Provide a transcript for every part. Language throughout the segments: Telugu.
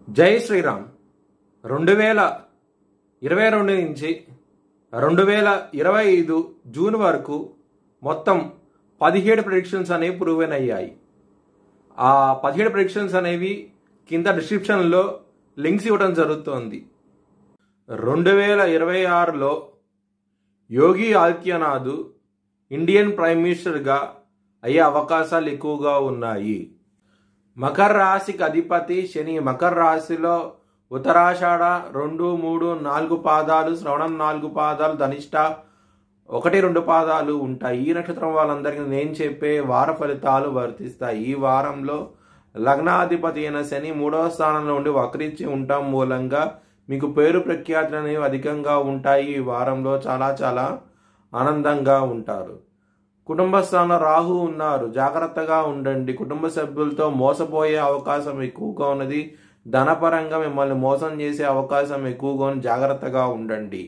జై శ్రీరామ్. 2022 నుంచి 2025 జూన్ వరకు మొత్తం 17 ప్రెడిక్షన్స్ అనేవి ప్రూవెన్ అయ్యాయి. ఆ 17 ప్రెడిక్షన్స్ అనేవి కింద డిస్క్రిప్షన్లో లింక్స్ ఇవ్వడం జరుగుతోంది. 2026లో యోగి ఆదిత్యనాథ్ ఇండియన్ ప్రైమ్ మినిస్టర్గా అయ్యే అవకాశాలు ఎక్కువగా ఉన్నాయి. మకర రాశికి అధిపతి శని మకర రాశిలో ఉత్తరాషాఢ 2, 3, 4 పాదాలు, శ్రవణం 4 పాదాలు, ధనిష్ట 1, 2 పాదాలు ఉంటాయి. ఈ నక్షత్రం వాళ్ళందరికీ నేను చెప్పే వార ఫలితాలు వర్తిస్తాయి. ఈ వారంలో లగ్నాధిపతి అయిన శని 3వ స్థానంలో ఉండి వక్రించి ఉండటం మూలంగా మీకు పేరు ప్రఖ్యాతులు అనేవి అధికంగా ఉంటాయి. ఈ వారంలో చాలా ఆనందంగా ఉంటారు. కుటుంబ స్థానంలో రాహు ఉన్నారు, జాగ్రత్తగా ఉండండి. కుటుంబ సభ్యులతో మోసపోయే అవకాశం ఎక్కువగా ఉన్నది. ధనపరంగా మిమ్మల్ని మోసం చేసే అవకాశం ఎక్కువగా ఉంది, జాగ్రత్తగా ఉండండి.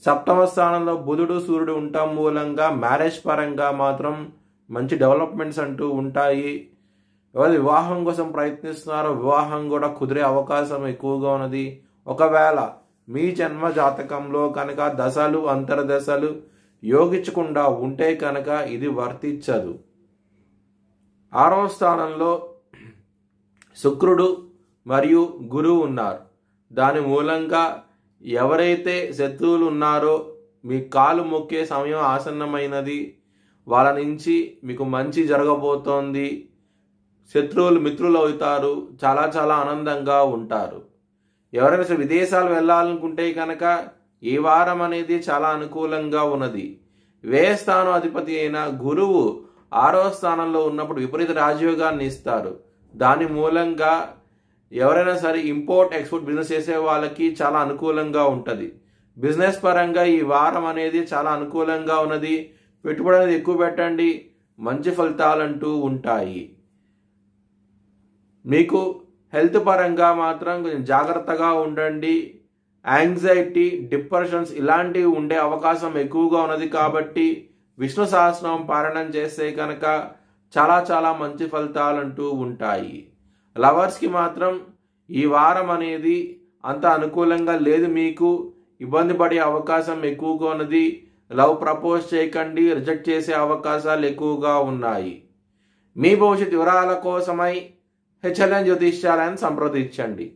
సప్తమ స్థానంలో బుధుడు సూర్యుడు ఉండటం మూలంగా మ్యారేజ్ పరంగా మాత్రం మంచి డెవలప్మెంట్స్ అంటూ ఉంటాయి. ఎవరు వివాహం కోసం ప్రయత్నిస్తున్నారో వివాహం కూడా కుదిరే అవకాశం ఎక్కువగా ఉన్నది. ఒకవేళ మీ జన్మ జాతకంలో కనుక దశలు అంతర్దశలు యోగించకుండా ఉంటే కనుక ఇది వర్తించదు. 6వ స్థానంలో శుక్రుడు మరియు గురువు ఉన్నారు. దాని మూలంగా ఎవరైతే శత్రువులు ఉన్నారో మీ కాలు మొక్కే సమయం ఆసన్నమైనది. వాళ్ళ నుంచి మీకు మంచి జరగబోతోంది. శత్రువులు మిత్రులు అవుతారు. చాలా ఆనందంగా ఉంటారు. ఎవరైనా విదేశాలు వెళ్ళాలనుకుంటే కనుక ఈ వారం అనేది చాలా అనుకూలంగా ఉన్నది. వ్యయస్థానం అధిపతి అయిన గురువు 6వ స్థానంలో ఉన్నప్పుడు విపరీత రాజయోగాన్ని ఇస్తారు. దాని మూలంగా ఎవరైనా సరే ఇంపోర్ట్ ఎక్స్పోర్ట్ బిజినెస్ చేసే వాళ్ళకి చాలా అనుకూలంగా ఉంటుంది. బిజినెస్ పరంగా ఈ వారం అనేది చాలా అనుకూలంగా ఉన్నది. పెట్టుబడి అనేది ఎక్కువ పెట్టండి, మంచి ఫలితాలంటూ ఉంటాయి. మీకు హెల్త్ పరంగా మాత్రం కొంచెం జాగ్రత్తగా ఉండండి. యాంగ్జైటీ, డిప్రెషన్స్ ఇలాంటివి ఉండే అవకాశం ఎక్కువగా ఉన్నది. కాబట్టి విష్ణు సహస్రనామం పారాయణం చేస్తే కనుక చాలా మంచి ఫలితాలంటూ ఉంటాయి. లవర్స్కి మాత్రం ఈ వారం అనేది అంత అనుకూలంగా లేదు. మీకు ఇబ్బంది పడే అవకాశం ఎక్కువగా ఉన్నది. లవ్ ప్రపోజ్ చేయకండి, రిజెక్ట్ చేసే అవకాశాలు ఎక్కువగా ఉన్నాయి. మీ భవిష్యత్ వివరాల కోసమై హెచ్ఎల్ఎన్ జ్యోతిష్యాలయాన్ని సంప్రదించండి.